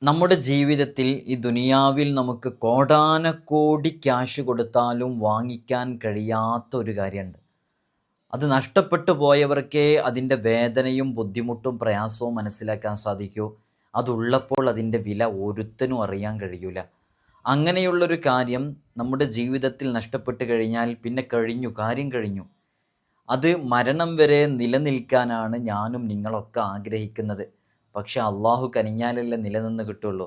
നമ്മുടെ ജീവിതത്തിൽ ഈ ദുനിയാവിൽ നമുക്ക് കോടാനക്കോടി ക്യാഷ് കൊടുത്താലും വാങ്ങിക്കാൻ കഴിയാത്ത ഒരു കാര്യമുണ്ട്. അത് നഷ്ടപ്പെട്ടു പോയവർക്കേ അതിൻ്റെ വേദനയും ബുദ്ധിമുട്ടും പ്രയാസവും മനസ്സിലാക്കാൻ സാധിക്കൂ. അതുള്ളപ്പോൾ അതിൻ്റെ വില ഒരുത്തനും അറിയാൻ കഴിയൂല. അങ്ങനെയുള്ളൊരു കാര്യം നമ്മുടെ ജീവിതത്തിൽ നഷ്ടപ്പെട്ട് കഴിഞ്ഞാൽ പിന്നെ കഴിഞ്ഞു, കാര്യം കഴിഞ്ഞു. അത് മരണം വരെ നിലനിൽക്കാനാണ് ഞാനും നിങ്ങളൊക്കെ ആഗ്രഹിക്കുന്നത്. പക്ഷെ അള്ളാഹു കനിഞ്ഞാലല്ലേ നിലനിന്ന് കിട്ടുള്ളൂ.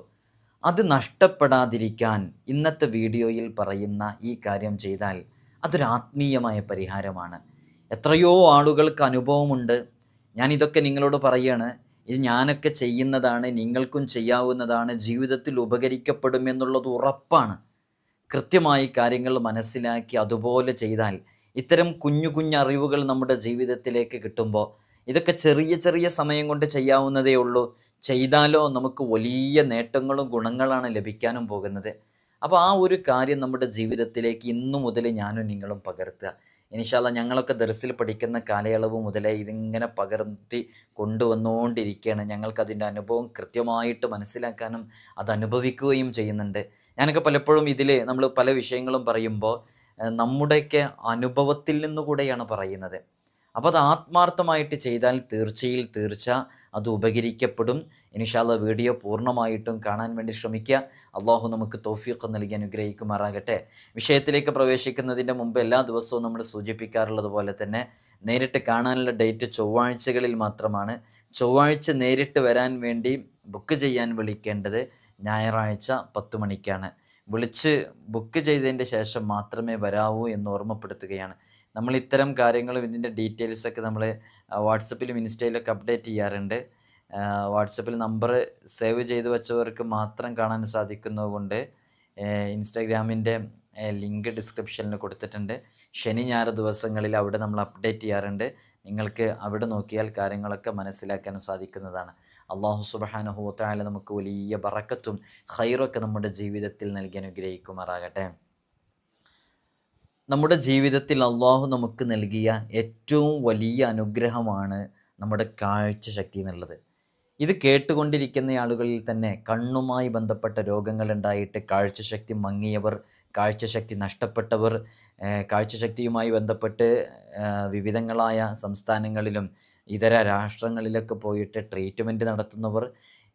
അത് നഷ്ടപ്പെടാതിരിക്കാൻ ഇന്നത്തെ വീഡിയോയിൽ പറയുന്ന ഈ കാര്യം ചെയ്താൽ അതൊരു ആത്മീയമായ പരിഹാരമാണ്. എത്രയോ ആളുകൾക്ക് അനുഭവമുണ്ട്. ഞാനിതൊക്കെ നിങ്ങളോട് പറയാണ്. ഇത് ഞാനൊക്കെ ചെയ്യുന്നതാണ്, നിങ്ങൾക്കും ചെയ്യാവുന്നതാണ്, ജീവിതത്തിൽ ഉപകരിക്കപ്പെടുമെന്നുള്ളത് ഉറപ്പാണ്. കൃത്യമായി കാര്യങ്ങൾ മനസ്സിലാക്കി അതുപോലെ ചെയ്താൽ ഇത്തരം കുഞ്ഞു കുഞ്ഞു അറിവുകൾ നമ്മുടെ ജീവിതത്തിലേക്ക് കിട്ടുമ്പോൾ ഇതൊക്കെ ചെറിയ ചെറിയ സമയം കൊണ്ട് ചെയ്യാവുന്നതേ ഉള്ളൂ. ചെയ്താലോ നമുക്ക് വലിയ നേട്ടങ്ങളും ഗുണങ്ങളാണ് ലഭിക്കാനും പോകുന്നത്. അപ്പോൾ ആ ഒരു കാര്യം നമ്മുടെ ജീവിതത്തിലേക്ക് ഇന്നു മുതൽ ഞാനും നിങ്ങളും പകർത്തുക. ഇൻഷാ അല്ലാഹ് ഞങ്ങളൊക്കെ ദർസിൽ പഠിക്കുന്ന കാലയളവ് മുതലേ ഇതിങ്ങനെ പകർത്തി കൊണ്ടുവന്നുകൊണ്ടിരിക്കുകയാണ്. ഞങ്ങൾക്കതിൻ്റെ അനുഭവം കൃത്യമായിട്ട് മനസ്സിലാക്കാനും അത് അനുഭവിക്കുകയും ചെയ്യുന്നുണ്ട്. ഞാനൊക്കെ പലപ്പോഴും ഇതിൽ നമ്മൾ പല വിഷയങ്ങളും പറയുമ്പോൾ നമ്മുടെയൊക്കെ അനുഭവത്തിൽ നിന്നുകൂടെയാണ് പറയുന്നത്. അപ്പോൾ അത് ആത്മാർത്ഥമായിട്ട് ചെയ്താൽ തീർച്ച അത് ഉപകരിക്കപ്പെടും. ഇൻഷാ അല്ലാഹ് വീഡിയോ പൂർണ്ണമായിട്ടും കാണാൻ വേണ്ടി ശ്രമിക്കുക. അള്ളാഹു നമുക്ക് തൗഫീഖ് നൽകി അനുഗ്രഹിക്കുമാറാകട്ടെ. വിഷയത്തിലേക്ക് പ്രവേശിക്കുന്നതിൻ്റെ മുമ്പ് എല്ലാ ദിവസവും നമ്മൾ സൂചിപ്പിക്കാറുള്ളത് പോലെ തന്നെ നേരിട്ട് കാണാനുള്ള ഡേറ്റ് ചൊവ്വാഴ്ചകളിൽ മാത്രമാണ്. ചൊവ്വാഴ്ച നേരിട്ട് വരാൻ വേണ്ടി ബുക്ക് ചെയ്യാൻ വിളിക്കേണ്ടത് ഞായറാഴ്ച 10 മണിക്കാണ്. വിളിച്ച് ബുക്ക് ചെയ്തതിൻ്റെ ശേഷം മാത്രമേ വരാവൂ എന്ന് ഓർമ്മപ്പെടുത്തുകയാണ്. നമ്മൾ ഇത്തരം കാര്യങ്ങളും ഇതിൻ്റെ ഡീറ്റെയിൽസൊക്കെ നമ്മൾ വാട്സപ്പിലും ഇൻസ്റ്റയിലൊക്കെ അപ്ഡേറ്റ് ചെയ്യാറുണ്ട്. വാട്സപ്പിൽ നമ്പർ സേവ് ചെയ്ത് വെച്ചവർക്ക് മാത്രം കാണാൻ സാധിക്കുന്നതുകൊണ്ട് ഇൻസ്റ്റാഗ്രാമിൻ്റെ ലിങ്ക് ഡിസ്ക്രിപ്ഷനിൽ കൊടുത്തിട്ടുണ്ട്. ശനി ഞായർ ദിവസങ്ങളിൽ അവിടെ നമ്മൾ അപ്ഡേറ്റ് ചെയ്യാറുണ്ട്. നിങ്ങൾക്ക് അവിടെ നോക്കിയാൽ കാര്യങ്ങളൊക്കെ മനസ്സിലാക്കാൻ സാധിക്കുന്നതാണ്. അള്ളാഹു സുബ്ഹാനഹു വ തആല നമുക്ക് വലിയ ബറക്കത്തും ഖൈറൊക്കെ നമ്മുടെ ജീവിതത്തിൽ നൽകി അനുഗ്രഹിക്കുമാറാകട്ടെ. നമ്മുടെ ജീവിതത്തിൽ അള്ളാഹു നമുക്ക് നൽകിയ ഏറ്റവും വലിയ അനുഗ്രഹമാണ് നമ്മുടെ കാഴ്ച ശക്തി എന്നുള്ളത്. ഇത് കേട്ടുകൊണ്ടിരിക്കുന്ന ആളുകളിൽ തന്നെ കണ്ണുമായി ബന്ധപ്പെട്ട രോഗങ്ങളുണ്ടായിട്ട് കാഴ്ചശക്തി മങ്ങിയവർ, കാഴ്ചശക്തി നഷ്ടപ്പെട്ടവർ, കാഴ്ചശക്തിയുമായി ബന്ധപ്പെട്ട് വിവിധങ്ങളായ സംസ്ഥാനങ്ങളിലും ഇതര രാഷ്ട്രങ്ങളിലൊക്കെ പോയിട്ട് ട്രീറ്റ്മെൻറ്റ് നടത്തുന്നവർ,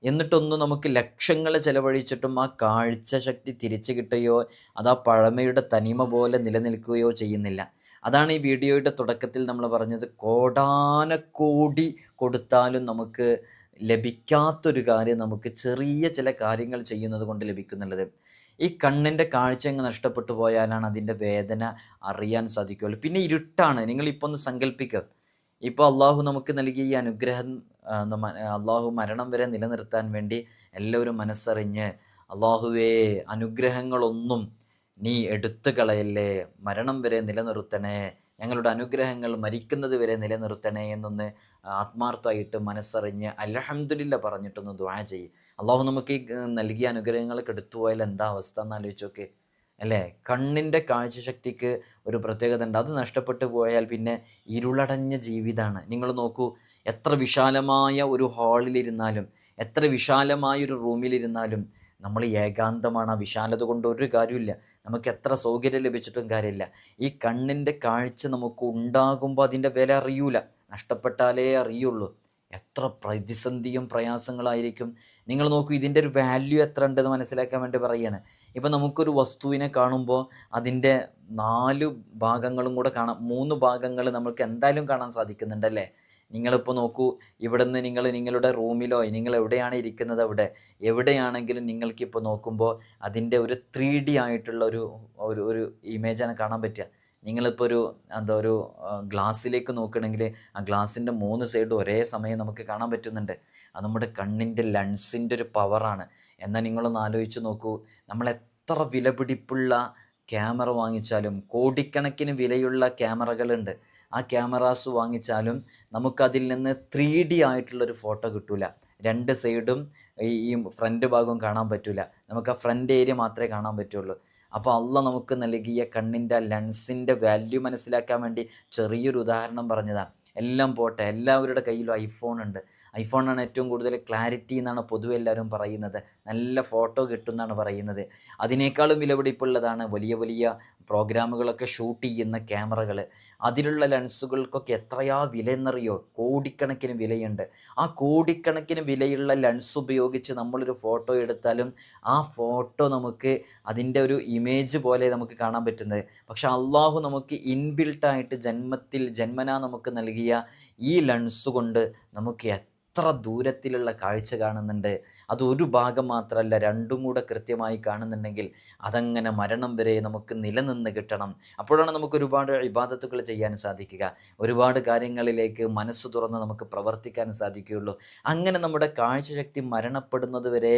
എന്നിട്ടൊന്നും നമുക്ക് ലക്ഷങ്ങൾ ചെലവഴിച്ചിട്ടും ആ കാഴ്ചശക്തി തിരിച്ചു കിട്ടുകയോ അത് ആ പഴമയുടെ തനിമ പോലെ നിലനിൽക്കുകയോ ചെയ്യുന്നില്ല. അതാണ് ഈ വീഡിയോയുടെ തുടക്കത്തിൽ നമ്മൾ പറഞ്ഞത്. കോടാനക്കോടി കൊടുത്താലും നമുക്ക് ലഭിക്കാത്തൊരു കാര്യം നമുക്ക് ചെറിയ ചില കാര്യങ്ങൾ ചെയ്യുന്നത് കൊണ്ട് ലഭിക്കുന്നുള്ളത്. ഈ കണ്ണിൻ്റെ കാഴ്ച അങ്ങ് നഷ്ടപ്പെട്ടു പോയാലാണ് അതിൻ്റെ വേദന അറിയാൻ സാധിക്കുകയുള്ളൂ. പിന്നെ ഇരുട്ടാണ്. നിങ്ങളിപ്പോൾ ഒന്ന് സങ്കല്പിക്കുക. ഇപ്പോൾ അള്ളാഹു നമുക്ക് നൽകിയ ഈ അനുഗ്രഹം അള്ളാഹു മരണം വരെ നിലനിർത്താൻ വേണ്ടി എല്ലാവരും മനസ്സറിഞ്ഞ് അള്ളാഹുവേ അനുഗ്രഹങ്ങളൊന്നും നീ എടുത്തു കളയല്ലേ, മരണം വരെ നിലനിർത്തണേ, ഞങ്ങളുടെ അനുഗ്രഹങ്ങൾ മരിക്കുന്നത് വരെ നിലനിർത്തണേ എന്നൊന്ന് ആത്മാർത്ഥമായിട്ട് മനസ്സറിഞ്ഞ് അൽഹംദുലില്ലാ പറഞ്ഞിട്ടൊന്ന് ദുആ ചെയ്യും. അള്ളാഹു നമുക്ക് ഈ നൽകിയ അനുഗ്രഹങ്ങളൊക്കെ എടുത്തു പോയാൽ എന്താ അവസ്ഥ എന്ന് ആലോചിച്ചോക്കെ അല്ലേ. കണ്ണിൻ്റെ കാഴ്ചശക്തിക്ക് ഒരു പ്രത്യേകത ഉണ്ട്. അത് നഷ്ടപ്പെട്ടു പോയാൽ പിന്നെ ഇരുളടഞ്ഞ ജീവിതമാണ്. നിങ്ങൾ നോക്കൂ, എത്ര വിശാലമായ ഒരു ഹാളിലിരുന്നാലും, എത്ര വിശാലമായൊരു റൂമിലിരുന്നാലും നമ്മൾ ഏകാന്തമാണ്. ആ വിശാലത കൊണ്ട് ഒരു കാര്യമില്ല. നമുക്ക് എത്ര സൗകര്യം ലഭിച്ചിട്ടും കാര്യമില്ല. ഈ കണ്ണിൻ്റെ കാഴ്ച നമുക്ക് ഉണ്ടാകുമ്പോൾ അതിൻ്റെ വില അറിയൂല, നഷ്ടപ്പെട്ടാലേ അറിയുള്ളൂ. എത്ര പ്രതിസന്ധിയും പ്രയാസങ്ങളായിരിക്കും. നിങ്ങൾ നോക്കൂ, ഇതിൻ്റെ ഒരു വാല്യൂ എത്ര ഉണ്ടെന്ന് മനസ്സിലാക്കാൻ വേണ്ടി പറയുകയാണ്. ഇപ്പം നമുക്കൊരു വസ്തുവിനെ കാണുമ്പോൾ അതിൻ്റെ 4 ഭാഗങ്ങളും കൂടെ കാണാം. 3 ഭാഗങ്ങൾ നമുക്ക് എന്തായാലും കാണാൻ സാധിക്കുന്നുണ്ടല്ലേ. നിങ്ങളിപ്പോൾ നോക്കൂ, ഇവിടുന്ന് നിങ്ങൾ നിങ്ങളുടെ റൂമിലോ നിങ്ങൾ എവിടെയാണ് ഇരിക്കുന്നത് അവിടെ എവിടെയാണെങ്കിലും നിങ്ങൾക്കിപ്പോൾ നോക്കുമ്പോൾ അതിൻ്റെ ഒരു 3D ആയിട്ടുള്ള ഒരു ഒരു ഒരു ഇമേജാണ് കാണാൻ പറ്റുക. നിങ്ങളിപ്പോൾ ഒരു ഗ്ലാസ്സിലേക്ക് നോക്കുകയാണെങ്കിൽ ആ ഗ്ലാസിൻ്റെ 3 സൈഡും ഒരേ സമയം നമുക്ക് കാണാൻ പറ്റുന്നുണ്ട്. അത് നമ്മുടെ കണ്ണിൻ്റെ ലെൻസിൻ്റെ ഒരു പവറാണ്. എന്നാൽ നിങ്ങളൊന്ന് ആലോചിച്ച് നോക്കൂ, നമ്മൾ എത്ര വിലപിടിപ്പുള്ള ക്യാമറ വാങ്ങിച്ചാലും, കോടിക്കണക്കിന് വിലയുള്ള ക്യാമറകളുണ്ട്, ആ ക്യാമറാസ് വാങ്ങിച്ചാലും നമുക്കതിൽ നിന്ന് 3D ആയിട്ടുള്ളൊരു ഫോട്ടോ കിട്ടില്ല. 2 സൈഡും ഈ ഫ്രണ്ട് ഭാഗവും കാണാൻ പറ്റില്ല. നമുക്ക് ആ ഫ്രണ്ട് ഏരിയ മാത്രമേ കാണാൻ പറ്റുള്ളൂ. അപ്പോൾ അള്ളാഹ് നമുക്ക് നൽകിയ കണ്ണിൻ്റെ ലെൻസിൻ്റെ വാല്യൂ മനസ്സിലാക്കാൻ വേണ്ടി ചെറിയൊരു ഉദാഹരണം പറഞ്ഞതാണ്. എല്ലാം പോട്ടെ, എല്ലാവരുടെ കയ്യിലും ഐഫോൺ ഉണ്ട്. ഐഫോണാണ് ഏറ്റവും കൂടുതൽ ക്ലാരിറ്റി എന്നാണ് പൊതുവെ എല്ലാവരും പറയുന്നത്. നല്ല ഫോട്ടോ കിട്ടുമെന്നാണ് പറയുന്നത്. അതിനേക്കാളും വിലപിടിപ്പുള്ളതാണ് വലിയ വലിയ പ്രോഗ്രാമുകളൊക്കെ ഷൂട്ട് ചെയ്യുന്ന ക്യാമറകൾ. അതിലുള്ള ലെൻസുകൾക്കൊക്കെ എത്രയാ വില എന്നറിയോ? കോടിക്കണക്കിന് വിലയുണ്ട്. ആ കോടിക്കണക്കിന് വിലയുള്ള ലെൻസ് ഉപയോഗിച്ച് നമ്മളൊരു ഫോട്ടോ എടുത്താലും ആ ഫോട്ടോ നമുക്ക് അതിൻ്റെ ഒരു ഇമേജ് പോലെ നമുക്ക് കാണാൻ പറ്റുന്നത്. പക്ഷെ അള്ളാഹു നമുക്ക് ഇൻബിൽട്ടായിട്ട് ജന്മനാ നമുക്ക് നൽകിയ ഈ ലെൻസ് കൊണ്ട് നമുക്ക് എത്ര ദൂരത്തിലുള്ള കാഴ്ച കാണുന്നുണ്ട്. അത് ഒരു ഭാഗം മാത്രമല്ല, രണ്ടും കൂടെ കൃത്യമായി കാണുന്നുണ്ടെങ്കിൽ അതങ്ങനെ മരണം വരെ നമുക്ക് നിലനിന്ന് കിട്ടണം. അപ്പോഴാണ് നമുക്ക് ഒരുപാട് ഇബാദത്തുകൾ ചെയ്യാൻ സാധിക്കുക, ഒരുപാട് കാര്യങ്ങളിലേക്ക് മനസ്സ് തുറന്ന് നമുക്ക് പ്രവർത്തിക്കാൻ സാധിക്കുകയുള്ളൂ. അങ്ങനെ നമ്മുടെ കാഴ്ചശക്തി മരണപ്പെടുന്നത് വരെ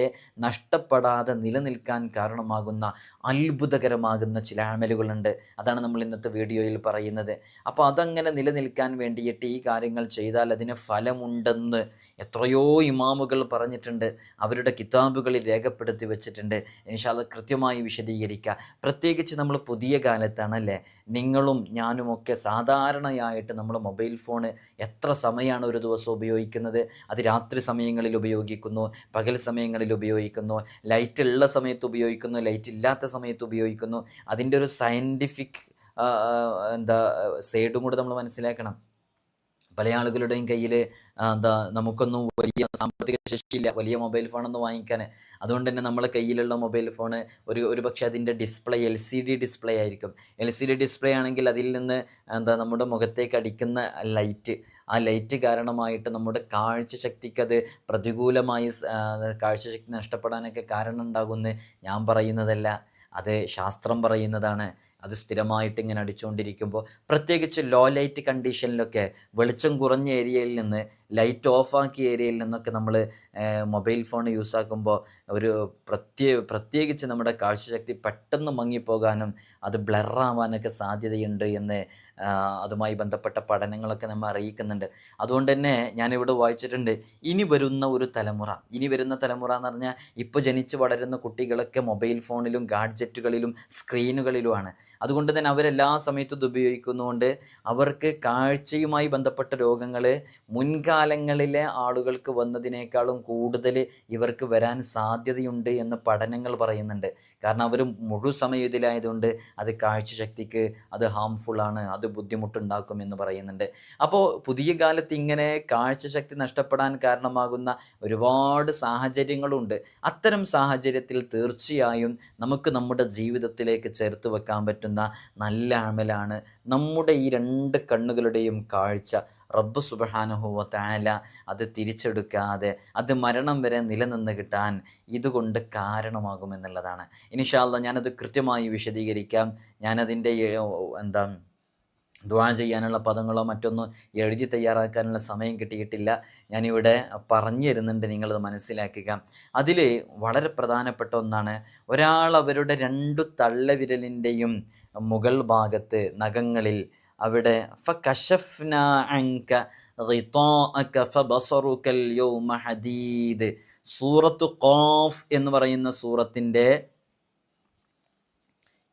നഷ്ടപ്പെടാതെ നിലനിൽക്കാൻ കാരണമാകുന്ന അത്ഭുതകരമാകുന്ന ചില അമലുകളുണ്ട്. അതാണ് നമ്മൾ ഇന്നത്തെ വീഡിയോയിൽ പറയുന്നത്. അപ്പോൾ അതങ്ങനെ നിലനിൽക്കാൻ വേണ്ടിയിട്ട് ഈ കാര്യങ്ങൾ ചെയ്താൽ അതിന് ഫലമുണ്ടെന്ന് എത്രയോ ഇമാമുകൾ പറഞ്ഞിട്ടുണ്ട്, അവരുടെ കിതാബുകളിൽ രേഖപ്പെടുത്തി വെച്ചിട്ടുണ്ട്. ഇൻഷാ അല്ലാഹ് കൃത്യമായി വിശദീകരിക്കുക. പ്രത്യേകിച്ച് നമ്മൾ പുതിയ കാലത്താണല്ലേ, നിങ്ങളും ഞാനുമൊക്കെ സാധാരണയായിട്ട് നമ്മൾ മൊബൈൽ ഫോൺ എത്ര സമയമാണ് ഒരു ദിവസം ഉപയോഗിക്കുന്നത്? അത് രാത്രി സമയങ്ങളിൽ ഉപയോഗിക്കുന്നു, പകൽ സമയങ്ങളിൽ ഉപയോഗിക്കുന്നു, ലൈറ്റ് ഉള്ള സമയത്ത് ഉപയോഗിക്കുന്നു, ലൈറ്റ് ഇല്ലാത്ത സമയത്ത് ഉപയോഗിക്കുന്നു. അതിൻ്റെ ഒരു സയൻറ്റിഫിക് സൈഡും കൂടെ നമ്മൾ മനസ്സിലാക്കണം. പല ആളുകളുടെയും കയ്യിൽ നമുക്കൊന്നും വലിയ സാമ്പത്തിക ശേഷിയില്ല വലിയ മൊബൈൽ ഫോണൊന്നും വാങ്ങിക്കാൻ. അതുകൊണ്ട് തന്നെ നമ്മളെ കയ്യിലുള്ള മൊബൈൽ ഫോണ് ഒരു പക്ഷേ അതിൻ്റെ ഡിസ്പ്ലേ LCD ഡിസ്പ്ലേ ആയിരിക്കും. LCD ഡിസ്പ്ലേ ആണെങ്കിൽ അതിൽ നിന്ന് നമ്മുടെ മുഖത്തേക്ക് അടിക്കുന്ന ആ ലൈറ്റ് കാരണമായിട്ട് നമ്മുടെ കാഴ്ചശക്തിക്ക് അത് പ്രതികൂലമായി കാഴ്ചശക്തി നഷ്ടപ്പെടാനൊക്കെ കാരണം ഉണ്ടാകുമെന്ന് ഞാൻ പറയുന്നതല്ല, അത് ശാസ്ത്രം പറയുന്നതാണ്. അത് സ്ഥിരമായിട്ട് ഇങ്ങനെ അടിച്ചുകൊണ്ടിരിക്കുമ്പോൾ, പ്രത്യേകിച്ച് ലോ ലൈറ്റ് കണ്ടീഷനിലൊക്കെ വെളിച്ചം കുറഞ്ഞ ഏരിയയിൽ നിന്ന് ലൈറ്റ് ഓഫാക്കിയ ഏരിയയിൽ നിന്നൊക്കെ നമ്മൾ മൊബൈൽ ഫോൺ യൂസാക്കുമ്പോൾ ഒരു പ്രത്യേകിച്ച് നമ്മുടെ കാഴ്ചശക്തി പെട്ടെന്ന് മങ്ങിപ്പോകാനും അത് ബ്ലറാവാനൊക്കെ സാധ്യതയുണ്ട് എന്ന് അതുമായി ബന്ധപ്പെട്ട പഠനങ്ങളൊക്കെ നമ്മൾ അറിയിക്കുന്നുണ്ട്. അതുകൊണ്ട് തന്നെ ഞാനിവിടെ വായിച്ചിട്ടുണ്ട്, ഇനി വരുന്ന തലമുറ എന്ന് പറഞ്ഞാൽ ഇപ്പോൾ ജനിച്ച് വളരുന്ന കുട്ടികളൊക്കെ മൊബൈൽ ഫോണിലും ഗാഡ്ജറ്റുകളിലും സ്ക്രീനുകളിലുമാണ്. അതുകൊണ്ട് തന്നെ അവരെല്ലാ സമയത്തും ഇത് ഉപയോഗിക്കുന്നതുകൊണ്ട് അവർക്ക് കാഴ്ചയുമായി ബന്ധപ്പെട്ട രോഗങ്ങൾ മുൻകാലങ്ങളിലെ ആളുകൾക്ക് വന്നതിനേക്കാളും കൂടുതൽ ഇവർക്ക് വരാൻ സാധ്യതയുണ്ട് എന്ന് പഠനങ്ങൾ പറയുന്നുണ്ട്. കാരണം അവർ മുഴുസമയം ഇതിലായതുകൊണ്ട് അത് കാഴ്ചശക്തിക്ക് അത് ഹാംഫുള്ളാണ്, അത് ബുദ്ധിമുട്ടുണ്ടാക്കും എന്ന് പറയുന്നുണ്ട്. അപ്പോൾ പുതിയ കാലത്ത് ഇങ്ങനെ കാഴ്ചശക്തി നഷ്ടപ്പെടാൻ കാരണമാകുന്ന ഒരുപാട് സാഹചര്യങ്ങളുണ്ട്. അത്തരം സാഹചര്യത്തിൽ തീർച്ചയായും നമുക്ക് നമ്മുടെ ജീവിതത്തിലേക്ക് ചേർത്ത് വെക്കാൻ പറ്റുന്ന നല്ല അമലാണ് നമ്മുടെ ഈ 2 കണ്ണുകളുടെയും കാഴ്ച. റബ്ബ് സുബ്ഹാനഹു വ തആല അത് തിരിച്ചെടുക്കാതെ അത് മരണം വരെ നിലനിന്ന് കിട്ടാൻ ഇതുകൊണ്ട് കാരണമാകുമെന്നുള്ളതാണ്. ഇൻഷാ അല്ലാഹ് ഞാനത് കൃത്യമായി വിശദീകരിക്കാം. ഞാനതിൻ്റെ ദുആ ചെയ്യാനുള്ള പദങ്ങളോ മറ്റൊന്നും എഴുതി തയ്യാറാക്കാനുള്ള സമയം കിട്ടിയിട്ടില്ല. ഞാനിവിടെ പറഞ്ഞു തരുന്നുണ്ട്, നിങ്ങളത് മനസ്സിലാക്കുക. അതിൽ വളരെ പ്രധാനപ്പെട്ട ഒന്നാണ്, ഒരാൾ അവരുടെ 2 തള്ളവിരലിൻ്റെയും മുകൾ ഭാഗത്ത് നഖങ്ങളിൽ അവിടെ ഫകശഫ്നാ അൻക ഗിതാഅക ഫബസറുകൽ യൗമ ഹദീദ്, സൂറത്തു ഖാഫ് എന്ന് പറയുന്ന സൂറത്തിൻ്റെ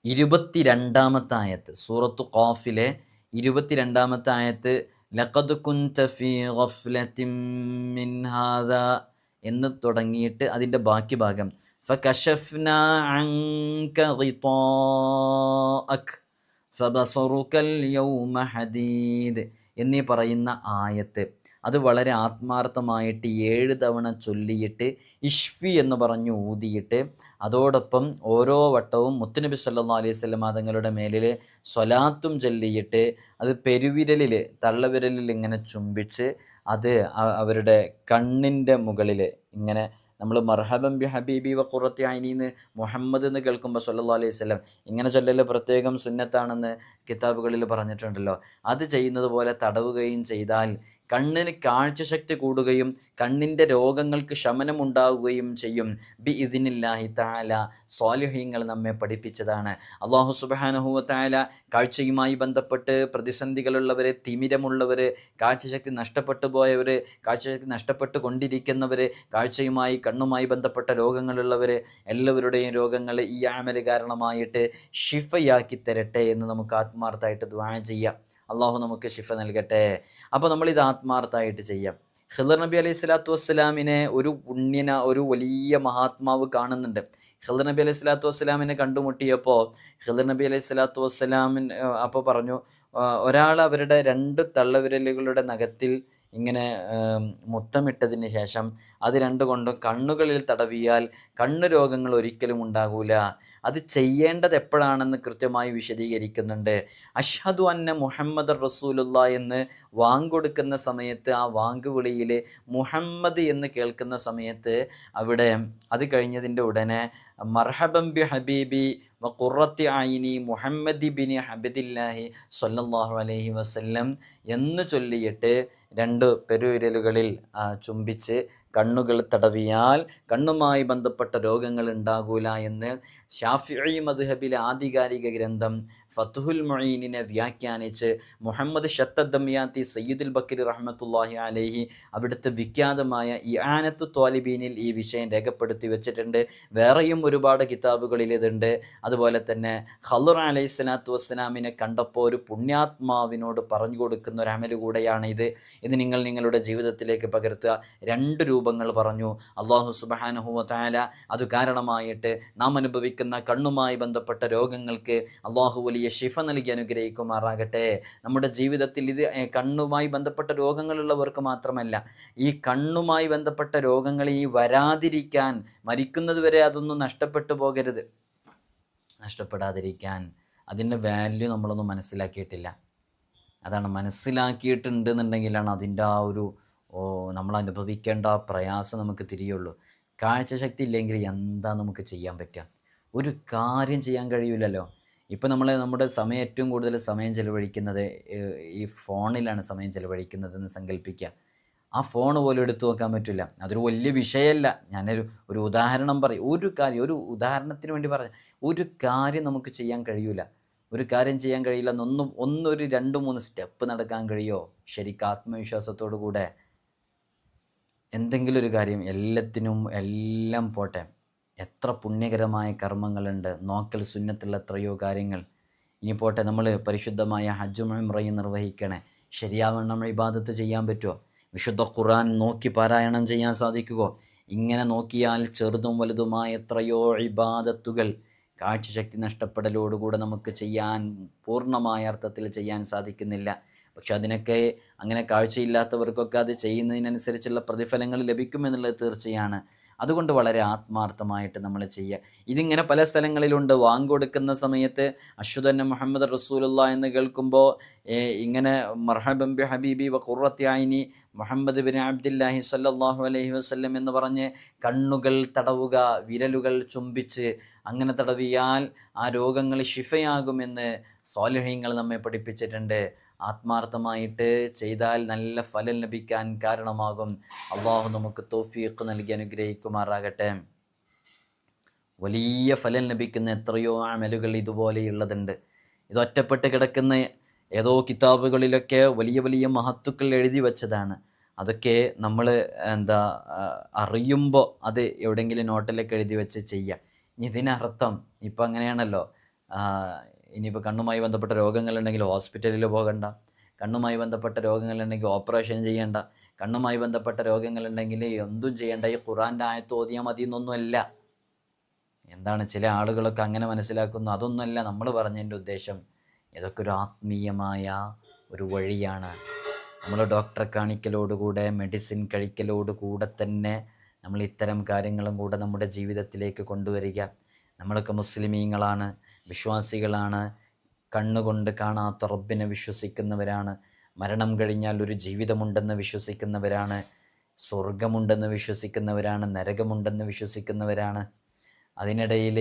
22-ാമത്തെ ആയത്ത്, സൂറത്തു ഖാഫിലെ 22-ാമത്തെ ആയത്ത്, ലഖദ് കുൻത ഫീ ഗഫ്ലത്തിൻ മിൻ ഹാദാ എന്ന് തുടങ്ങിയിട്ട് അതിൻ്റെ ബാക്കി ഭാഗം ഫകശഫ്നാ അൻക ഗിതാഅക ഫബസറുകൽ യൗമ ഹദീദ് എന്നീ പറയുന്ന ആയത്ത്, അത് വളരെ ആത്മാർത്ഥമായിട്ട് 7 തവണ ചൊല്ലിയിട്ട് ഇഷ്ഫി എന്ന് പറഞ്ഞു ഊതിയിട്ട് അതോടൊപ്പം ഓരോ വട്ടവും മുത്തുനബി സല്ലല്ലാഹു അലൈഹി വസല്ലം തങ്ങളുടെ മേലിൽ സ്വലാത്തും ചൊല്ലിയിട്ട് അത് പെരുവിരലിൽ തള്ളവിരലിൽ ഇങ്ങനെ ചുംബിച്ച് അത് അവരുടെ കണ്ണിൻ്റെ മുകളിൽ ഇങ്ങനെ, നമ്മൾ മർഹബൻ ബി ഹബീബി വ ഖുറത്തി ഐനിന്ന് മുഹമ്മദ് എന്ന് കേൾക്കുമ്പോൾ സല്ലല്ലാഹു അലൈഹി വസല്ലം ഇങ്ങനെ ചൊല്ലൽ പ്രത്യേകം സുന്നത്താണെന്ന് കിതാബുകളിൽ പറഞ്ഞിട്ടുണ്ടല്ലോ. അത് ചെയ്യുന്നത് പോലെ തടവുകയും ചെയ്താൽ കണ്ണിന് കാഴ്ചശക്തി കൂടുകയും കണ്ണിൻ്റെ രോഗങ്ങൾക്ക് ശമനമുണ്ടാവുകയും ചെയ്യും. ബി ഇതിനില്ലാഹി തആല സ്വാലിഹീങ്ങൾ നമ്മെ പഠിപ്പിച്ചതാണ്. അല്ലാഹു സുബ്ഹാനഹു വ തആല കാഴ്ചയുമായി ബന്ധപ്പെട്ട് പ്രതിസന്ധികളുള്ളവർ, തിമിരമുള്ളവർ, കാഴ്ചശക്തി നഷ്ടപ്പെട്ടു പോയവർ, കാഴ്ചശക്തി നഷ്ടപ്പെട്ടു കൊണ്ടിരിക്കുന്നവർ, കാഴ്ചയുമായി കണ്ണുമായി ബന്ധപ്പെട്ട രോഗങ്ങളുള്ളവർ, എല്ലാവരുടെയും രോഗങ്ങൾ ഈ അമല് കാരണമായിട്ട് ഷിഫയാക്കി തരട്ടെ എന്ന് നമുക്ക് ആത്മാർത്ഥമായിട്ട് ദുആ ചെയ്യാം. അള്ളാഹു നമുക്ക് ഷിഫ നൽകട്ടെ. അപ്പോൾ നമ്മളിത് ആത്മാർത്ഥമായിട്ട് ചെയ്യാം. ഖിളർ നബി അലൈഹി സ്വലാത്തു വസ്സലാമിനെ ഒരു പുണ്യന, ഒരു വലിയ മഹാത്മാവ് കാണുന്നുണ്ട്. ഖിളർ നബി അലൈഹി സ്വലാത്തു വസ്സലാമിനെ കണ്ടുമുട്ടിയപ്പോൾ ഖിളർ നബി അലൈഹി സ്വലാത്തു വസ്സലാമിൻ അപ്പോൾ പറഞ്ഞു, ഒരാൾ അവരുടെ 2 തള്ളവിരലുകളുടെ നഖത്തിൽ ഇങ്ങനെ മുത്തമിട്ടതിന് ശേഷം അത് 2 കൊണ്ടും കണ്ണുകളിൽ തടവിയാൽ കണ്ണു രോഗങ്ങൾ ഒരിക്കലും ഉണ്ടാകൂല. അത് ചെയ്യേണ്ടത് എപ്പോഴാണെന്ന് കൃത്യമായി വിശദീകരിക്കുന്നുണ്ട്. അഷ്ഹദു അന്ന മുഹമ്മദ് റസൂലുള്ള എന്ന് വാങ്കൊടുക്കുന്ന സമയത്ത്, ആ വാങ്കുവിളിയിൽ മുഹമ്മദ് എന്ന് കേൾക്കുന്ന സമയത്ത് അവിടെ അത് കഴിഞ്ഞതിൻ്റെ ഉടനെ മർഹബൻ ബി ഹബീബി വ ഖുറത്തി ഐനി മുഹമ്മദ് ബിൻ അബ്ദില്ലാഹി സ്വല്ലല്ലാഹു അലൈഹി വസല്ലം എന്ന് ചൊല്ലിയിട്ട് 2 പെരുവിരലുകളിൽ ചുംബിച്ച് കണ്ണുകൾ തടവിയാൽ കണ്ണുമായി ബന്ധപ്പെട്ട രോഗങ്ങൾ ഉണ്ടാകൂല എന്ന് ഷാഫിഈ മദ്ഹബിലെ ആധികാരിക ഗ്രന്ഥം ഫത്ഹുൽ മുഈനിനെ വ്യാഖ്യാനിച്ച് മുഹമ്മദ് ഷത്തദ്ദമിയാത്തി സയ്യിദുൽ ബക്കരി റഹ്മത്തുള്ളാഹി അലൈഹി അവിടുത്തെ വിഖ്യാതമായ ഇആനത്തു ത്വാലിബീനിൽ ഈ വിഷയം രേഖപ്പെടുത്തി വെച്ചിട്ടുണ്ട്. വേറെയും ഒരുപാട് കിതാബുകളിൽ ഇതുണ്ട്. അതുപോലെ തന്നെ ഖളർ അലൈഹി സ്വലാത്തു വസ്സലാമിനെ കണ്ടപ്പോൾ ഒരു പുണ്യാത്മാവിനോട് പറഞ്ഞു കൊടുക്കുന്ന ഒരു അമല് കൂടെയാണ് ഇത്. ഇത് നിങ്ങൾ നിങ്ങളുടെ ജീവിതത്തിലേക്ക് പകർത്തുക. 2 രൂപങ്ങൾ പറഞ്ഞു. അല്ലാഹു സുബ്ഹാനഹു വ തആല അത് കാരണമായിട്ട് നാം അനുഭവിക്കുന്ന കണ്ണുമായി ബന്ധപ്പെട്ട രോഗങ്ങൾക്ക് അല്ലാഹു വലിയ ശിഫ നൽകി അനുഗ്രഹിക്കുമാറാകട്ടെ. നമ്മുടെ ജീവിതത്തിൽ ഇത് കണ്ണുമായി ബന്ധപ്പെട്ട രോഗങ്ങളുള്ളവർക്ക് മാത്രമല്ല, ഈ കണ്ണുമായി ബന്ധപ്പെട്ട രോഗങ്ങൾ ഈ വരാതിരിക്കാൻ, മരിക്കുന്നത് വരെ അതൊന്നും നഷ്ടപ്പെട്ടു പോകരുത്, നഷ്ടപ്പെടാതിരിക്കാൻ അതിൻ്റെ വാല്യൂ നമ്മളൊന്നും മനസ്സിലാക്കിയിട്ടില്ല. അതാണ്, മനസ്സിലാക്കിയിട്ടുണ്ടെന്നുണ്ടെങ്കിലാണ് അതിൻ്റെ ആ ഒരു നമ്മൾ അനുഭവിക്കേണ്ട ആ പ്രയാസം നമുക്ക് തിരിയുള്ളൂ. കാഴ്ചശക്തി ഇല്ലെങ്കിൽ എന്താ നമുക്ക് ചെയ്യാൻ പറ്റുക? ഒരു കാര്യം ചെയ്യാൻ കഴിയില്ലല്ലോ. ഇപ്പോൾ നമ്മുടെ സമയം ഏറ്റവും കൂടുതൽ സമയം ചിലവഴിക്കുന്നത് ഈ ഫോണിലാണ് സമയം ചിലവഴിക്കുന്നതെന്ന് സങ്കല്പിക്കുക. ആ ഫോൺ പോലും എടുത്തു നോക്കാൻ പറ്റില്ല. അതൊരു വലിയ വിഷയമല്ല. ഞാനൊരു ഉദാഹരണം പറയും. ഒരു ഉദാഹരണത്തിന് വേണ്ടി പറയാം. ഒരു കാര്യം നമുക്ക് ചെയ്യാൻ കഴിയില്ല. ഒരു കാര്യം ചെയ്യാൻ കഴിയില്ല ഒരു 2-3 സ്റ്റെപ്പ് നടക്കാൻ കഴിയുമോ ശരിക്കും ആത്മവിശ്വാസത്തോടു കൂടെ? എന്തെങ്കിലും ഒരു കാര്യം, എല്ലാം പോട്ടെ, എത്ര പുണ്യകരമായ കർമ്മങ്ങളുണ്ട്, നോക്കൽ സുന്നത്തുള്ള എത്രയോ കാര്യങ്ങൾ. ഇനി പോട്ടെ, നമ്മൾ പരിശുദ്ധമായ ഹജ്ജും ഉംറയും നിർവഹിക്കണേ, ശരിയാവണ്ണം ഇബാദത്ത് ചെയ്യാൻ പറ്റുമോ? വിശുദ്ധ ഖുർആൻ നോക്കി പാരായണം ചെയ്യാൻ സാധിക്കുമോ? ഇങ്ങനെ നോക്കിയാൽ ചെറുതും വലുതുമായ എത്രയോ ഇബാദത്തുകൾ കാഴ്ചശക്തി നഷ്ടപ്പെടലോടുകൂടെ നമുക്ക് ചെയ്യാൻ, പൂർണ്ണമായ അർത്ഥത്തിൽ ചെയ്യാൻ സാധിക്കുന്നില്ല. പക്ഷെ അതിനൊക്കെ അങ്ങനെ കാഴ്ചയില്ലാത്തവർക്കൊക്കെ അത് ചെയ്യുന്നതിനനുസരിച്ചുള്ള പ്രതിഫലങ്ങൾ ലഭിക്കുമെന്നുള്ളത് തീർച്ചയാണ്. അതുകൊണ്ട് വളരെ ആത്മാർത്ഥമായിട്ട് നമ്മൾ ചെയ്യുക. ഇതിങ്ങനെ പല സ്ഥലങ്ങളിലുണ്ട്. വാങ്കൊടുക്കുന്ന സമയത്ത് അഷ്ഹദു അന്ന മുഹമ്മദ് റസൂലുള്ള എന്ന് കേൾക്കുമ്പോൾ ഇങ്ങനെ മർഹബൻ ബി ഹബീബി വ ഖുറത്തി ഐനി മുഹമ്മദ് ബിൻ അബ്ദില്ലാഹി സ്വല്ലല്ലാഹു അലൈഹി വസല്ലം എന്ന് പറഞ്ഞ് കണ്ണുകൾ തടവുക, വിരലുകൾ ചുംബിച്ച് അങ്ങനെ തടവിയാൽ ആ രോഗങ്ങൾ ശിഫയാകുമെന്ന് സ്വാലിഹീങ്ങൾ നമ്മെ പഠിപ്പിച്ചിട്ടുണ്ട്. ആത്മാർത്ഥമായിട്ട് ചെയ്താൽ നല്ല ഫലം ലഭിക്കാൻ കാരണമാകും. അള്ളാഹു നമുക്ക് തൗഫീഖ് നൽകി അനുഗ്രഹിക്കുമാറാകട്ടെ. വലിയ ഫലം ലഭിക്കുന്ന എത്രയോ അമലുകൾ ഇതുപോലെയുള്ളതുണ്ട്. ഇത് ഒറ്റപ്പെട്ട് കിടക്കുന്ന ഏതോ കിതാബുകളിലൊക്കെ വലിയ വലിയ മഹത്തുക്കൾ എഴുതി വച്ചതാണ്. അതൊക്കെ നമ്മൾ അറിയുമ്പോൾ അത് എവിടെയെങ്കിലും നോട്ടിലൊക്കെ എഴുതി വെച്ച് ചെയ്യുക. ഇതിനർത്ഥം ഇപ്പം അങ്ങനെയാണല്ലോ, ഇനിയിപ്പോൾ കണ്ണുമായി ബന്ധപ്പെട്ട രോഗങ്ങളുണ്ടെങ്കിൽ ഹോസ്പിറ്റലിൽ പോകണ്ട, കണ്ണുമായി ബന്ധപ്പെട്ട രോഗങ്ങളുണ്ടെങ്കിൽ ഓപ്പറേഷൻ ചെയ്യേണ്ട, കണ്ണുമായി ബന്ധപ്പെട്ട രോഗങ്ങളുണ്ടെങ്കിൽ എന്തും ചെയ്യേണ്ട, ഈ ഖുർആൻ്റെ ആയത്ത് ഓതിയാൽ മതി എന്നൊന്നുമല്ല. എന്താണ് ചില ആളുകളൊക്കെ അങ്ങനെ മനസ്സിലാക്കുന്നു. അതൊന്നുമല്ല നമ്മൾ പറഞ്ഞതിൻ്റെ ഉദ്ദേശം. ഇതൊക്കെ ഒരു ആത്മീയമായ ഒരു വഴിയാണ്. നമ്മൾ ഡോക്ടറെ കാണിക്കലോടുകൂടെ, മെഡിസിൻ കഴിക്കലോടുകൂടെ തന്നെ നമ്മൾ ഇത്തരം കാര്യങ്ങളും കൂടെ നമ്മുടെ ജീവിതത്തിലേക്ക് കൊണ്ടുവരിക. നമ്മളൊക്കെ മുസ്ലിമീങ്ങളാണ്, വിശ്വാസികളാണ്, കണ്ണുകൊണ്ട് കാണാത്ത റബ്ബിനെ വിശ്വസിക്കുന്നവരാണ്, മരണം കഴിഞ്ഞാൽ ഒരു ജീവിതമുണ്ടെന്ന് വിശ്വസിക്കുന്നവരാണ്, സ്വർഗമുണ്ടെന്ന് വിശ്വസിക്കുന്നവരാണ്, നരകമുണ്ടെന്ന് വിശ്വസിക്കുന്നവരാണ്. അതിനിടയിൽ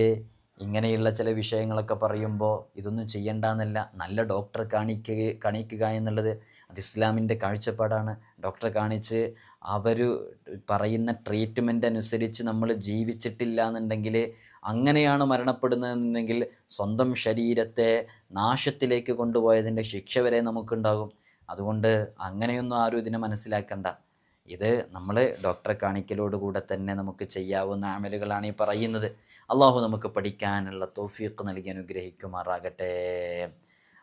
ഇങ്ങനെയുള്ള ചില വിഷയങ്ങളൊക്കെ പറയുമ്പോൾ ഇതൊന്നും ചെയ്യണ്ടെന്നല്ല, നല്ല ഡോക്ടറെ കാണിക്കുക എന്നുള്ളത് അത് ഇസ്ലാമിൻ്റെ കാഴ്ചപ്പാടാണ്. ഡോക്ടറെ കാണിച്ച് അവർ പറയുന്ന ട്രീറ്റ്മെൻ്റ് അനുസരിച്ച് നമ്മൾ ജീവിച്ചിട്ടില്ല എന്നുണ്ടെങ്കിൽ, അങ്ങനെയാണ് മരണപ്പെടുന്നതെന്നുണ്ടെങ്കിൽ സ്വന്തം ശരീരത്തെ നാശത്തിലേക്ക് കൊണ്ടുപോയതിൻ്റെ ശിക്ഷ വരെ നമുക്കുണ്ടാകും. അതുകൊണ്ട് അങ്ങനെയൊന്നും ആരും ഇതിനെ മനസ്സിലാക്കണ്ട. ഇത് നമ്മൾ ഡോക്ടറെ കാണിക്കലോടുകൂടെ തന്നെ നമുക്ക് ചെയ്യാവുന്ന അമലുകളാണ് ഈ പറയുന്നത്. അള്ളാഹു നമുക്ക് പഠിക്കാനുള്ള തൗഫീഖ് നൽകി അനുഗ്രഹിക്കുമാറാകട്ടെ.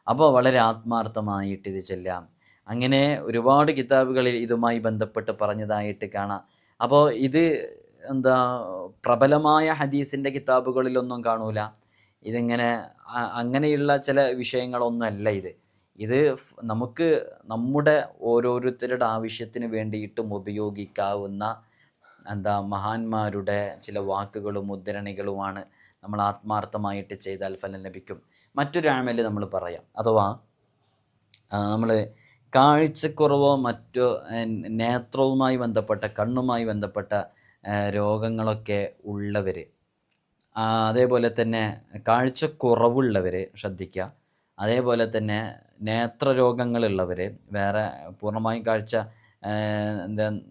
അപ്പോൾ വളരെ ആത്മാർത്ഥമായിട്ട് ഇത് ചെല്ലാം. അങ്ങനെ ഒരുപാട് കിതാബുകളിൽ ഇതുമായി ബന്ധപ്പെട്ട് പറഞ്ഞതായിട്ട് കാണാം. അപ്പോൾ ഇത് പ്രബലമായ ഹദീസിൻ്റെ കിതാബുകളിലൊന്നും കാണൂല. ഇതിങ്ങനെ അങ്ങനെയുള്ള ചില വിഷയങ്ങളൊന്നുമല്ല ഇത് നമുക്ക് നമ്മുടെ ഓരോരുത്തരുടെ ആവശ്യത്തിന് വേണ്ടിയിട്ടും ഉപയോഗിക്കാവുന്ന മഹാന്മാരുടെ ചില വാക്കുകളും ഉദ്ധരണികളുമാണ്. നമ്മൾ ആത്മാർത്ഥമായിട്ട് ചെയ്താൽ ഫലം ലഭിക്കും. മറ്റൊരു അമല് നമ്മൾ പറയാം. അഥവാ നമ്മൾ കാഴ്ചക്കുറവോ മറ്റോ നേത്രവുമായി ബന്ധപ്പെട്ട, കണ്ണുമായി ബന്ധപ്പെട്ട രോഗങ്ങളൊക്കെ ഉള്ളവർ, അതേപോലെ തന്നെ കാഴ്ചക്കുറവുള്ളവർ ശ്രദ്ധിക്കുക. അതേപോലെ തന്നെ നേത്രരോഗങ്ങളുള്ളവർ, വേറെ പൂർണ്ണമായും കാഴ്ച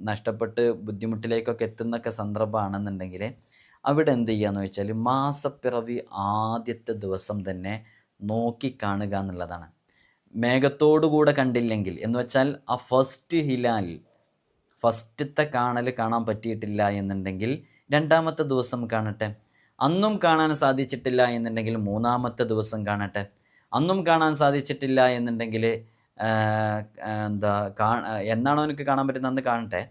നഷ്ടപ്പെട്ട് ബുദ്ധിമുട്ടിലേക്കൊക്കെ എത്തുന്നൊക്കെ സന്ദർഭമാണെന്നുണ്ടെങ്കിൽ അവിടെ എന്ത് ചെയ്യാന്ന് വെച്ചാൽ മാസപ്പിറവി ആദ്യത്തെ ദിവസം തന്നെ നോക്കിക്കാണുക എന്നുള്ളതാണ്. മേഘത്തോടുകൂടെ കണ്ടില്ലെങ്കിൽ എന്ന് വെച്ചാൽ ആ ഫസ്റ്റ് ഹിലാൽ, ഫസ്റ്റത്തെ കാണാൻ പറ്റിയിട്ടില്ല എന്നുണ്ടെങ്കിൽ രണ്ടാമത്തെ ദിവസം കാണട്ടെ. അന്നും കാണാൻ സാധിച്ചിട്ടില്ല എന്നുണ്ടെങ്കിൽ മൂന്നാമത്തെ ദിവസം കാണട്ടെ. അന്നും കാണാൻ സാധിച്ചിട്ടില്ല എന്നുണ്ടെങ്കിൽ എന്നാണോ എനിക്ക് കാണാൻ പറ്റുന്നത് അന്ന് കാണട്ടെ.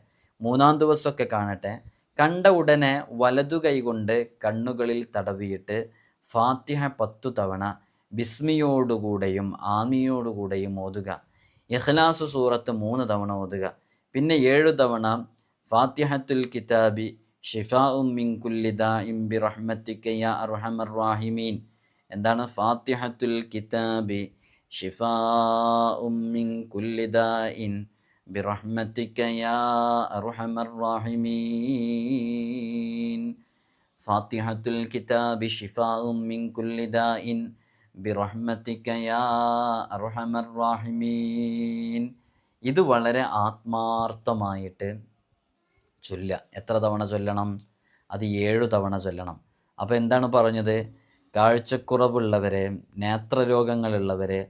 മൂന്നാം ദിവസമൊക്കെ കാണട്ടെ. കണ്ട ഉടനെ വലതു കൈ കൊണ്ട് കണ്ണുകളിൽ തടവിയിട്ട് ഫാത്തിഹ 10 തവണ ബിസ്മിയോടുകൂടെയും ആമിയോടുകൂടെയും ഓതുക. ഇഖ്ലാസ് സൂറത്ത് 3 തവണ ഓതുക. പിന്നെ 7 തവണ ഫാത്തിഹത്തുൽ കിതാബി ഷിഫാഉം മിൻ കുല്ലി ദാഇൻ ബിറഹ്മതിക യാ അർഹമർ റാഹിമീൻ. എന്താണ് ഫാത്തിഹത്തുൽ കിതാബി ഷിഫാഉം മിൻ കുല്ലി ദാഇൻ ബിറഹ്മതിക യാ അർഹമർ റാഹിമീൻ. ഫാത്തിഹത്തുൽ കിതാബി ഷിഫാഉം മിൻ കുല്ലി ദാഇൻ ബിറഹ്മതിക യാ അർഹമർ റാഹിമീൻ. ഇത് വളരെ ആത്മാർത്ഥമായിട്ട് ചൊല്ലുക. എത്ര തവണ ചൊല്ലണം? അത് 7 തവണ ചൊല്ലണം. അപ്പോൾ എന്താണ് പറഞ്ഞത്? കാഴ്ചക്കുറവുള്ളവരെ, നേത്രരോഗങ്ങളുള്ളവരെ,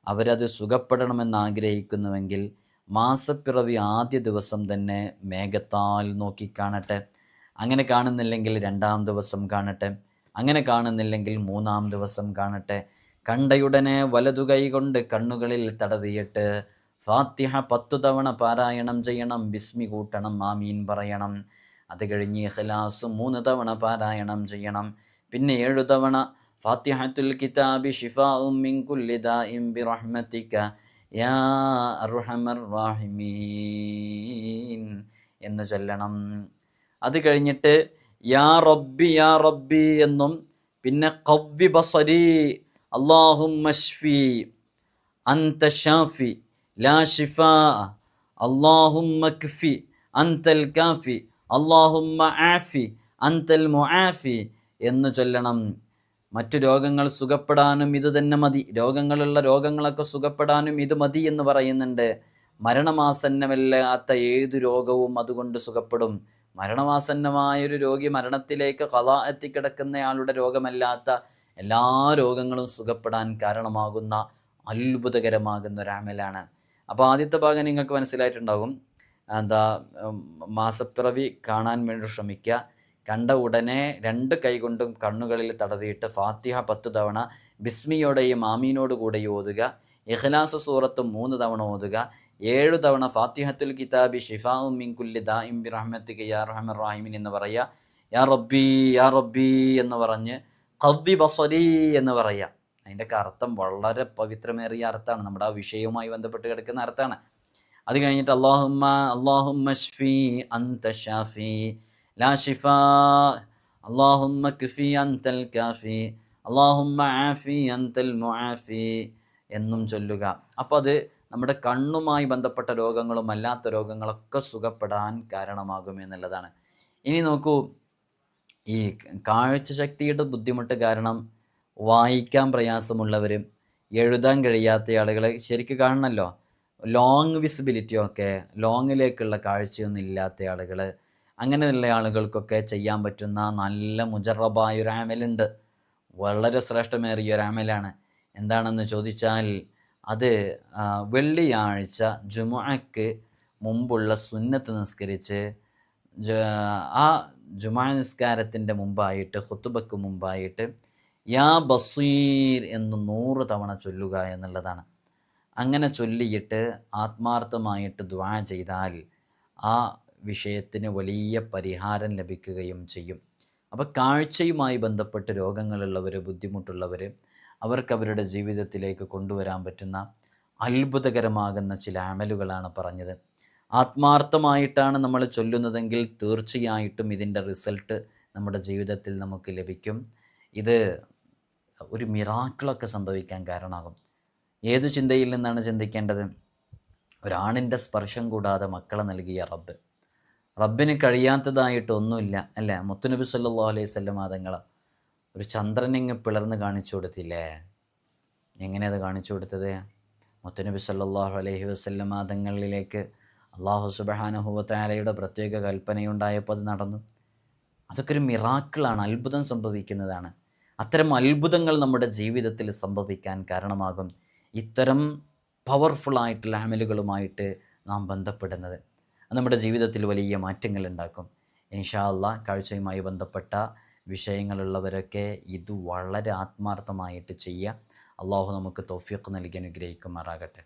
അവരത് സുഖപ്പെടണമെന്ന് ആഗ്രഹിക്കുന്നുവെങ്കിൽ മാസപ്പിറവി ആദ്യ ദിവസം തന്നെ മേഘത്താൽ നോക്കിക്കാണട്ടെ. അങ്ങനെ കാണുന്നില്ലെങ്കിൽ 2-ാം ദിവസം കാണട്ടെ. അങ്ങനെ കാണുന്നില്ലെങ്കിൽ 3-ാം ദിവസം കാണട്ടെ. കണ്ടയുടനെ വലതു കൈ കൊണ്ട് കണ്ണുകളിൽ തടവിയിട്ട് ഫാത്തിഹ 10 തവണ പാരായണം ചെയ്യണം. ബിസ്മി കൂട്ടണം, ആമീൻ പറയണം. അത് കഴിഞ്ഞ് ഇഖ്ലാസ് 3 തവണ പാരായണം ചെയ്യണം. പിന്നെ 7 തവണ ഫാത്തിഹത്തുൽ കിതാബി ഷിഫാഉം മിൻ കുല്ലി ദാഇൻ ബിറഹ്മതിക യാ അർഹമർ റാഹിമീൻ എന്ന് ചൊല്ലണം. അത് കഴിഞ്ഞിട്ട് യാ റബ്ബി യാ റബ്ബി എന്നും, പിന്നെ ഖവ്വി ബസരി അല്ലാഹുമ്മ ശ്ഫി അൻത ഷാഫി ലാ ഷിഫാ അല്ലാഹുമ്മ ക്ഫി അൻതൽ കാഫി അല്ലാഹുമ്മ ആഫി അൻതൽ മുആഫി എന്ന് ചൊല്ലണം. മറ്റു രോഗങ്ങൾ സുഖപ്പെടാനും ഇത് തന്നെ മതി. രോഗങ്ങളൊക്കെ സുഖപ്പെടാനും ഇത് മതി എന്ന് പറയുന്നുണ്ട്. മരണമാസന്നമല്ലാത്ത ഏതു രോഗവും അതുകൊണ്ട് സുഖപ്പെടും. മരണമാസന്നമായൊരു രോഗി, മരണത്തിലേക്ക് ഖളാ എത്തിക്കിടക്കുന്നയാളുടെ രോഗമല്ലാത്ത എല്ലാ രോഗങ്ങളും സുഖപ്പെടാൻ കാരണമാകുന്ന അത്ഭുതകരമാകുന്ന ഒരു അമലാണ്. അപ്പോൾ ആദ്യത്തെ ഭാഗം നിങ്ങൾക്ക് മനസ്സിലായിട്ടുണ്ടാകും. മാസപ്പിറവി കാണാൻ വേണ്ടി ശ്രമിക്കുക. കണ്ട ഉടനെ 2 കൈകൊണ്ടും കണ്ണുകളിൽ തടവിയിട്ട് ഫാത്തിഹ 10 തവണ ബിസ്മിയോടെയും ആമീനോട് കൂടെയും ഓതുക. ഇഖ്ലാസ് സൂറത്ത് 3 തവണ ഓതുക. 7 തവണ ഫാത്തിഹത്തുൽ കിതാബി ഷിഫാഉം മിൻ കുല്ലി ദാഇൻ ബിറഹ്മതിക യാ അർഹമർ റാഹിമീൻ എന്ന് പറയുക. യാ റബ്ബി യാ റബ്ബി എന്ന് പറഞ്ഞ് ഖവ്വി ബസരി എന്ന് പറയുക. അതിൻ്റെയൊക്കെ അർത്ഥം വളരെ പവിത്രമേറിയ അർത്ഥമാണ്. നമ്മുടെ ആ വിഷയവുമായി ബന്ധപ്പെട്ട് കിടക്കുന്ന അർത്ഥമാണ്. അത് കഴിഞ്ഞിട്ട് അല്ലാഹുമ്മ ശ്ഫി അൻത ഷാഫി ലാ ഷിഫാ അല്ലാഹുമ്മ ക്ഫി അൻതൽ കാഫി അല്ലാഹുമ്മ ആഫി അൻതൽ മുആഫി എന്നും ചൊല്ലുക. അപ്പോൾ അത് നമ്മുടെ കണ്ണുമായി ബന്ധപ്പെട്ട രോഗങ്ങളും അല്ലാത്ത രോഗങ്ങളൊക്കെ സുഖപ്പെടാൻ കാരണമാകുമെന്നുള്ളതാണ്. ഇനി നോക്കൂ, ഈ കാഴ്ചശക്തിയുടെ ബുദ്ധിമുട്ട് കാരണം വായിക്കാൻ പ്രയാസമുള്ളവരും എഴുതാൻ കഴിയാത്ത ആളുകൾ ശരിക്കും കാണണമല്ലോ. ലോങ് വിസിബിലിറ്റിയൊക്കെ ലോങ്ങിലേക്കുള്ള കാഴ്ചയൊന്നും ഇല്ലാത്ത ആളുകൾ, അങ്ങനെയുള്ള ആളുകൾക്കൊക്കെ ചെയ്യാൻ പറ്റുന്ന നല്ല മുജറബായ ഒരു അമലുണ്ട്. വളരെ ശ്രേഷ്ഠമേറിയ ഒരു അമലാണ്. എന്താണെന്ന് ചോദിച്ചാൽ അത് വെള്ളിയാഴ്ച ജുമുഅക്ക് മുമ്പുള്ള സുന്നത്ത് നിസ്കരിച്ച് ആ ജുമാ നിസ്കാരത്തിൻ്റെ മുമ്പായിട്ട് ഖുതുബക്ക് മുമ്പായിട്ട് യാ ബസീർ എന്ന് 100 തവണ ചൊല്ലുക എന്നുള്ളതാണ്. അങ്ങനെ ചൊല്ലിയിട്ട് ആത്മാർത്ഥമായിട്ട് ദുആ ചെയ്താൽ ആ വിഷയത്തിന് വലിയ പരിഹാരം ലഭിക്കുകയും ചെയ്യും. അപ്പോൾ കാഴ്ചയുമായി ബന്ധപ്പെട്ട് രോഗങ്ങളുള്ളവർ, ബുദ്ധിമുട്ടുള്ളവർ, അവർക്ക് അവരുടെ ജീവിതത്തിലേക്ക് കൊണ്ടുവരാൻ പറ്റുന്ന അത്ഭുതകരമാകുന്ന ചില അമലുകളാണ് പറഞ്ഞത്. ആത്മാർത്ഥമായിട്ടാണ് നമ്മൾ ചൊല്ലുന്നതെങ്കിൽ തീർച്ചയായിട്ടും ഇതിൻ്റെ റിസൾട്ട് നമ്മുടെ ജീവിതത്തിൽ നമുക്ക് ലഭിക്കും. ഇത് ഒരു മിറാക്കിളൊക്കെ സംഭവിക്കാൻ കാരണമാകും. ഏതു ചിന്തയിൽ നിന്നാണ് ചിന്തിക്കേണ്ടത്? ഒരാണിൻ്റെ സ്പർശം കൂടാതെ മക്കളെ നൽകിയ റബ്ബിന് കഴിയാത്തതായിട്ടൊന്നുമില്ല അല്ലേ? മുത്തുനബി സല്ലല്ലാഹു അലൈഹി വസല്ലം തങ്ങൾ ഒരു ചന്ദ്രനിങ്ങ് പിളർന്ന് കാണിച്ചു കൊടുത്തില്ലേ? എങ്ങനെയത് കാണിച്ചു കൊടുത്തത്? മുത്തുനബി സല്ലല്ലാഹു അലൈഹി വസല്ലം തങ്ങളിലേക്ക് അല്ലാഹു സുബ്ഹാനഹു വ തആലയുടെ പ്രത്യേക കൽപ്പനയുണ്ടായപ്പോൾ അത് നടന്നു. അതൊക്കെ ഒരു മിറാക്കിളാണ്, അത്ഭുതം സംഭവിക്കുന്നതാണ്. അത്തരം അത്ഭുതങ്ങൾ നമ്മുടെ ജീവിതത്തിൽ സംഭവിക്കാൻ കാരണമാകും ഇത്തരം പവർഫുള്ളായിട്ടുള്ള അമലുകളുമായിട്ട് നാം ബന്ധപ്പെടുന്നത്. അത് നമ്മുടെ ജീവിതത്തിൽ വലിയ മാറ്റങ്ങൾ ഉണ്ടാക്കും. ഇൻഷാ അല്ലാഹ് കാഴ്ചയുമായി ബന്ധപ്പെട്ട വിഷയങ്ങളുള്ളവരൊക്കെ ഇത് വളരെ ആത്മാർത്ഥമായിട്ട് ചെയ്യുക. അള്ളാഹു നമുക്ക് തൗഫീഖ് നൽകി അനുഗ്രഹിക്കുമാറാകട്ടെ.